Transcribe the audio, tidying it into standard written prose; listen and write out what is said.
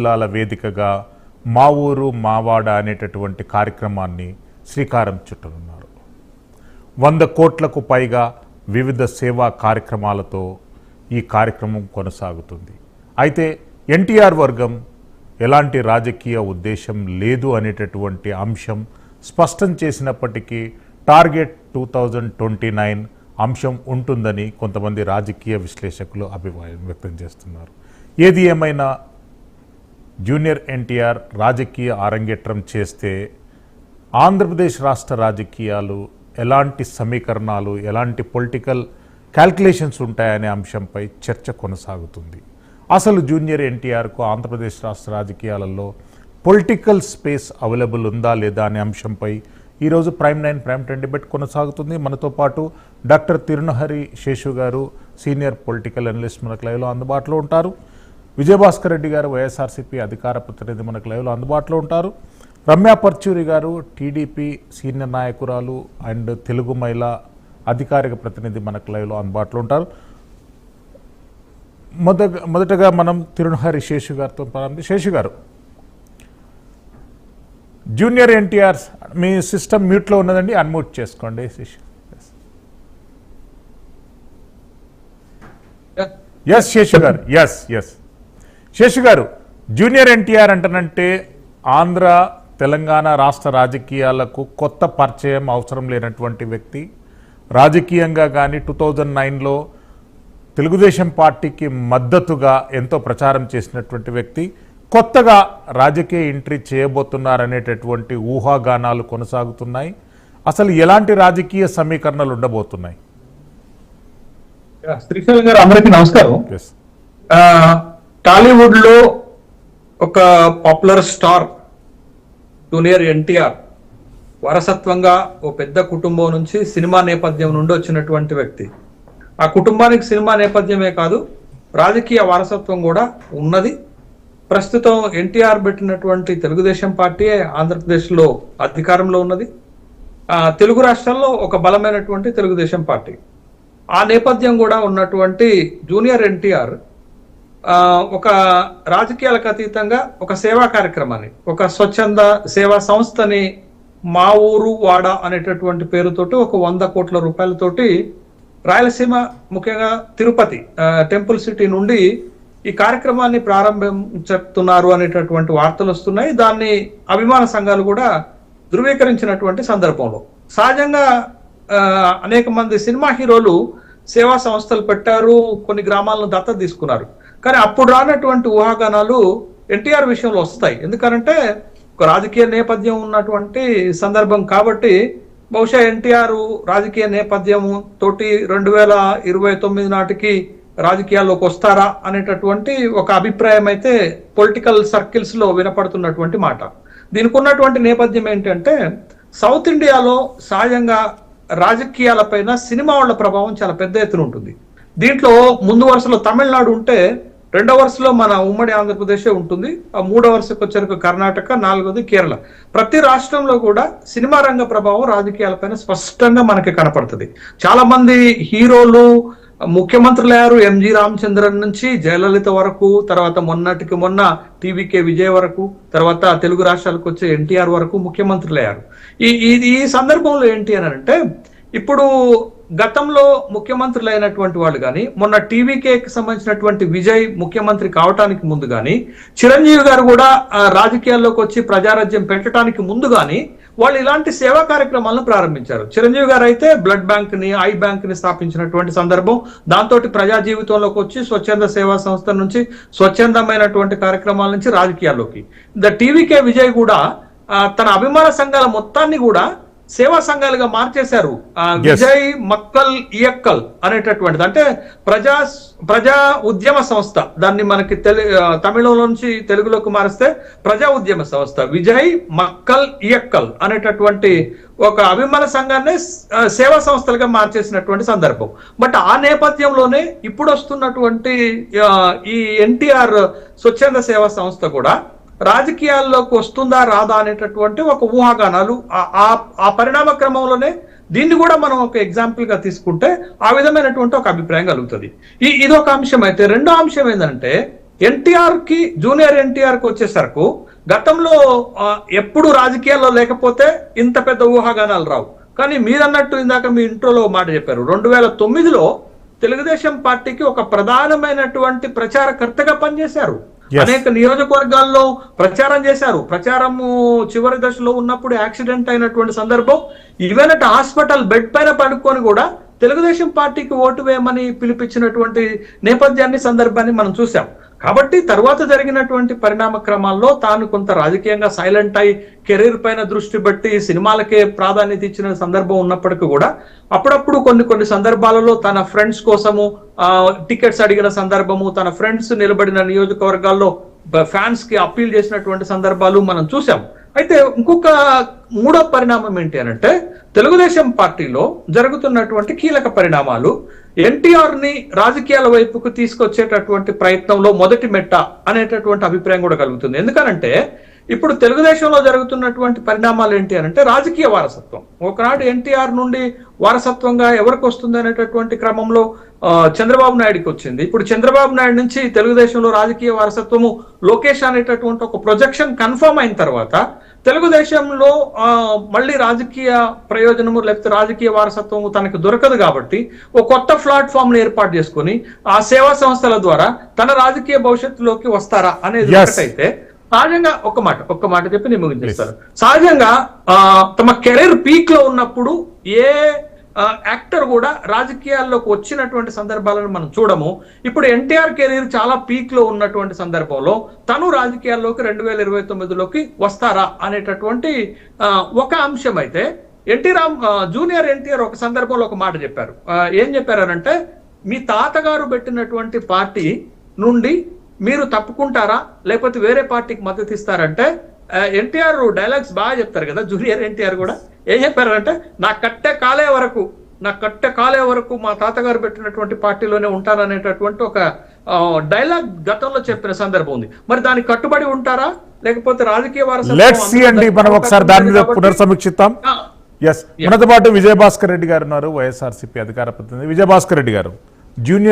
జిల్లాల వేదికగా మా ఊరు మావాడ అనేటటువంటి కార్యక్రమాన్ని శ్రీకారం చుట్టనున్నారు. 100 కోట్లకు పైగా వివిధ సేవా కార్యక్రమాలతో ఈ కార్యక్రమం కొనసాగుతుంది. అయితే ఎన్టీఆర్ వర్గం ఎలాంటి రాజకీయ ఉద్దేశం లేదు అనేటటువంటి అంశం స్పష్టం చేసినప్పటికీ టార్గెట్ 2029 అంశం ఉంటుందని కొంతమంది రాజకీయ విశ్లేషకులు అభిప్రాయం వ్యక్తం చేస్తున్నారు. ఏది ఏమైనా జూనియర్ ఎన్టీఆర్ రాజకీయ అరంగేట్రం చేస్తే ఆంధ్రప్రదేశ్ రాష్ట్ర రాజకీయాలు ఎలాంటి సమీకరణాలు, ఎలాంటి పొలిటికల్ క్యాల్కులేషన్స్ ఉంటాయనే అంశంపై చర్చ కొనసాగుతుంది. అసలు జూనియర్ ఎన్టీఆర్కు ఆంధ్రప్రదేశ్ రాష్ట్ర రాజకీయాలలో పొలిటికల్ స్పేస్ అవైలబుల్ ఉందా లేదా అనే అంశంపై ఈరోజు ప్రైమ్ 9 ప్రైమ్ 10 డిబేట్ కొనసాగుతుంది. మనతో పాటు డాక్టర్ తిరునహరి శేషు గారు, సీనియర్ పొలిటికల్ అనలిస్ట్ మనకు లైవ్లో అందుబాటులో ఉంటారు. విజయభాస్కర్ రెడ్డి గారు, వైఎస్ఆర్సీపీ అధికార ప్రతినిధి మనకు లైవ్లో అందుబాటులో ఉంటారు. రమ్య పర్చూరి గారు, టీడీపీ సీనియర్ నాయకురాలు అండ్ తెలుగు మహిళ అధికారిక ప్రతినిధి మనకు లైవ్లో అందుబాటులో ఉంటారు. మొదటగా మనం తిరునహరి శేషు గారితో ప్రారంభించి, శేషు గారు, జూనియర్ ఎన్టీఆర్ మీ సిస్టమ్ మ్యూట్లో ఉన్నదండి, అన్మ్యూట్ చేసుకోండి. ఎస్ శేషు గారు, ఎస్ శేషు గారు, జూనియర్ ఎన్టీఆర్ అంటనంటే ఆంధ్ర తెలంగాణ రాష్ట్ర రాజకీయాలకు కొత్త పరిచయం అవసరం లేనటువంటి వ్యక్తి. రాజకీయంగా కానీ 2009లో తెలుగుదేశం పార్టీకి మద్దతుగా ఎంతో ప్రచారం చేసినటువంటి వ్యక్తి. కొత్తగా రాజకీయ ఎంట్రీ చేయబోతున్నారనేటటువంటి ఊహాగానాలు కొనసాగుతున్నాయి. అసలు ఎలాంటి రాజకీయ సమీకరణలు ఉండబోతున్నాయి? శ్రీశైలం గారు, అందరికీ నమస్కారం. టాలీవుడ్ లో ఒక పాపులర్ స్టార్ జూనియర్ ఎన్టీఆర్ వారసత్వంగా ఓ పెద్ద కుటుంబం నుంచి సినిమా నేపథ్యం నుండి వచ్చినటువంటి వ్యక్తి. ఆ కుటుంబానికి సినిమా నేపథ్యమే కాదు, రాజకీయ వారసత్వం కూడా ఉన్నది. ప్రస్తుతం ఎన్టీఆర్ పెట్టినటువంటి తెలుగుదేశం పార్టీ ఆంధ్రప్రదేశ్లో అధికారంలో ఉన్నది. తెలుగు రాష్ట్రాల్లో ఒక బలమైనటువంటి తెలుగుదేశం పార్టీ. ఆ నేపథ్యం కూడా ఉన్నటువంటి జూనియర్ ఎన్టీఆర్ ఒక రాజకీయాలకు అతీతంగా ఒక సేవా కార్యక్రమాన్ని, ఒక స్వచ్ఛంద సేవా సంస్థని మా ఊరు వాడ అనేటటువంటి పేరుతోటి ఒక 100 కోట్ల రూపాయలతోటి రాయలసీమ, ముఖ్యంగా తిరుపతి టెంపుల్ సిటీ నుండి ఈ కార్యక్రమాన్ని ప్రారంభించుతున్నారు అనేటటువంటి వార్తలు వస్తున్నాయి. దాన్ని అభిమాన సంఘాలు కూడా ధృవీకరించినటువంటి సందర్భంలో సహజంగా అనేక మంది సినిమా హీరోలు సేవా సంస్థలు పెట్టారు, కొన్ని గ్రామాలను దత్తత తీసుకున్నారు. కానీ అప్పుడు రానటువంటి ఊహాగానాలు ఎన్టీఆర్ విషయంలో వస్తాయి. ఎందుకంటే ఒక రాజకీయ నేపథ్యం ఉన్నటువంటి సందర్భం కాబట్టి బహుశా ఎన్టీఆర్ రాజకీయ నేపథ్యం తోటి 2029 నాటికి రాజకీయాల్లోకి వస్తారా అనేటటువంటి ఒక అభిప్రాయం అయితే పొలిటికల్ సర్కిల్స్ లో వినపడుతున్నటువంటి మాట. దీనికి ఉన్నటువంటి నేపథ్యం ఏంటంటే సౌత్ ఇండియాలో సహజంగా రాజకీయాలపైన సినిమా వాళ్ళ ప్రభావం చాలా పెద్ద ఎత్తున ఉంటుంది. దీంట్లో ముందు వరుసలో తమిళనాడు ఉంటే, రెండో వరుసలో మన ఉమ్మడి ఆంధ్రప్రదేశ్ ఉంటుంది, ఆ మూడో వరుసకు వచ్చరికి కర్ణాటక, నాలుగోది కేరళ. ప్రతి రాష్ట్రంలో కూడా సినిమా రంగ ప్రభావం రాజకీయాలపైన స్పష్టంగా మనకి కనపడుతుంది. చాలా మంది హీరోలు ముఖ్యమంత్రులు అయ్యారు. ఎంజి రామచంద్రన్ నుంచి జయలలిత వరకు, తర్వాత మొన్నటికి మొన్న టీవీకే విజయ్ వరకు, తర్వాత తెలుగు రాష్ట్రాలకు వచ్చే ఎన్టీఆర్ వరకు ముఖ్యమంత్రులు అయ్యారు. ఈ సందర్భంలో ఏంటి అని అంటే, ఇప్పుడు గతంలో ముఖ్యమంత్రులు అయినటువంటి వాళ్ళు కానీ, మొన్న టీవీకేకి సంబంధించినటువంటి విజయ్ ముఖ్యమంత్రి కావటానికి ముందు కానీ, చిరంజీవి గారు కూడా రాజకీయాల్లోకి వచ్చి ప్రజారాజ్యం పెట్టడానికి ముందు కానీ వాళ్ళు ఇలాంటి సేవా కార్యక్రమాలను ప్రారంభించారు. చిరంజీవి గారు అయితే బ్లడ్ బ్యాంక్ ని, ఐ బ్యాంక్ ని స్థాపించినటువంటి సందర్భం. దాంతో ప్రజా జీవితంలోకి వచ్చి స్వచ్ఛంద సేవా సంస్థ నుంచి, స్వచ్ఛందమైనటువంటి కార్యక్రమాల నుంచి రాజకీయాల్లోకి. టీవీకే విజయ్ కూడా తన అభిమాన సంఘాల మొత్తాన్ని కూడా సేవా సంఘాలుగా మార్చేశారు. విజయ్ మక్కల్ ఇయక్కల్ అనేటటువంటిది, అంటే ప్రజా ఉద్యమ సంస్థ. దాన్ని మనకి తమిళంలో నుంచి తెలుగులోకి మారిస్తే ప్రజా ఉద్యమ సంస్థ, విజయ్ మక్కల్ ఇయక్కల్ అనేటటువంటి ఒక అభిమాన సంఘాన్ని సేవా సంస్థలుగా మార్చేసినటువంటి సందర్భం. బట్ ఆ నేపథ్యంలోనే ఇప్పుడు వస్తున్నటువంటి ఈ ఎన్టీఆర్ స్వచ్ఛంద సేవా సంస్థ కూడా రాజకీయాల్లోకి వస్తుందా రాదా అనేటటువంటి ఒక ఊహాగానాలు. ఆ పరిణామ క్రమంలోనే దీన్ని కూడా మనం ఒక ఎగ్జాంపుల్ గా తీసుకుంటే ఆ విధమైనటువంటి ఒక అభిప్రాయం కలుగుతుంది. ఇది ఒక అంశం అయితే, రెండో అంశం ఏంటంటే ఎన్టీఆర్ కి జూనియర్ ఎన్టీఆర్ కి వచ్చేసరికి గతంలో ఎప్పుడు రాజకీయాల్లో లేకపోతే ఇంత పెద్ద ఊహాగానాలు రావు. కానీ మీరన్నట్టు ఇందాక మీ ఇంట్రోలో మాట చెప్పారు, 2009లో తెలుగుదేశం పార్టీకి ఒక ప్రధానమైనటువంటి ప్రచారకర్తగా పనిచేశారు. అనేక నియోజకవర్గాల్లో ప్రచారం చేశారు. ప్రచారము చివరి దశలో ఉన్నప్పుడు యాక్సిడెంట్ అయినటువంటి సందర్భం, ఈవెన్ అట్ హాస్పిటల్ బెడ్ పైన పడుకొని కూడా తెలుగుదేశం పార్టీకి ఓటు వేయమని పిలిపించినటువంటి నేపథ్యాన్ని, సందర్భాన్ని మనం చూసాం. కాబట్టి తర్వాత జరిగినటువంటి పరిణామ క్రమాల్లో తాను కొంత రాజకీయంగా సైలెంట్ అయి కెరీర్ పైన దృష్టి పెట్టి సినిమాలకే ప్రాధాన్యత ఇచ్చిన సందర్భం ఉన్నప్పటికీ కూడా అప్పుడప్పుడు కొన్ని సందర్భాలలో తన ఫ్రెండ్స్ కోసము టికెట్స్ అడిగిన సందర్భము, తన ఫ్రెండ్స్ నిలబడిన నియోజకవర్గాల్లో ఫ్యాన్స్ కి అప్పీల్ చేసినటువంటి సందర్భాలు మనం చూసాం. అయితే ఇంకొక మూడో పరిణామం ఏంటి అనంటే, తెలుగుదేశం పార్టీలో జరుగుతున్నటువంటి కీలక పరిణామాలు ఎన్టీఆర్ ని రాజకీయాల వైపుకు తీసుకొచ్చేటటువంటి ప్రయత్నంలో మొదటి మెట్ట అనేటటువంటి అభిప్రాయం కూడా కలుగుతుంది. ఎందుకనంటే ఇప్పుడు తెలుగుదేశంలో జరుగుతున్నటువంటి పరిణామాలు ఏంటి అనంటే రాజకీయ వారసత్వం. ఒకనాడు ఎన్టీఆర్ నుండి వారసత్వంగా ఎవరికి వస్తుంది అనేటటువంటి క్రమంలో చంద్రబాబు నాయుడుకి వచ్చింది. ఇప్పుడు చంద్రబాబు నాయుడు నుంచి తెలుగుదేశంలో రాజకీయ వారసత్వము లోకేష్ అనేటటువంటి ఒక ప్రొజెక్షన్ కన్ఫర్మ్ అయిన తర్వాత తెలుగుదేశంలో మళ్ళీ రాజకీయ ప్రయోజనము లేకపోతే రాజకీయ వారసత్వము తనకు దొరకదు. కాబట్టి ఒక కొత్త ప్లాట్ఫామ్ ను ఏర్పాటు చేసుకుని ఆ సేవా సంస్థల ద్వారా తన రాజకీయ భవిష్యత్తులోకి వస్తారా అనేది ఒకటైతే, సహజంగా ఒక్క మాట చెప్పి నేను ముగించేస్తాను. సహజంగా తమ కెరీర్ పీక్ లో ఉన్నప్పుడు ఏ యాక్టర్ కూడా రాజకీయాల్లోకి వచ్చినటువంటి సందర్భాలను మనం చూడము. ఇప్పుడు ఎన్టీఆర్ కెరీర్ చాలా పీక్ లో ఉన్నటువంటి సందర్భంలో తను రాజకీయాల్లోకి 2029లోకి వస్తారా అనేటటువంటి ఒక అంశం అయితే, జూనియర్ ఎన్టీఆర్ ఒక సందర్భంలో ఒక మాట చెప్పారు. ఏం చెప్పారంటే, మీ తాతగారు పెట్టినటువంటి పార్టీ నుండి మీరు తప్పుకుంటారా లేకపోతే వేరే పార్టీకి మద్దతు ఇస్తారంటే, ఎన్టీఆర్ డైలాగ్స్ బాగా చెప్తారు కదా, జూనియర్ ఎన్టీఆర్ కూడా ఏం చెప్పారంటే, నా కట్టె కాలే వరకు మా తాతగారు పెట్టినటువంటి పార్టీలోనే ఉంటాననేటటువంటి ఒక డైలాగ్ గతంలో చెప్పిన సందర్భం ఉంది. మరి దానికి కట్టుబడి ఉంటారా లేకపోతే రాజకీయ వారసత్వం? మనం ఒకసారి దాని మీద పునర్సమీక్షిద్దాం. మనతో పాటు విజయభాస్కర్ రెడ్డి గారు ఉన్నారు, వైఎస్ఆర్సీపీ అధికార ప్రతినిధి. విజయభాస్కర్ రెడ్డి గారు, జూనియర్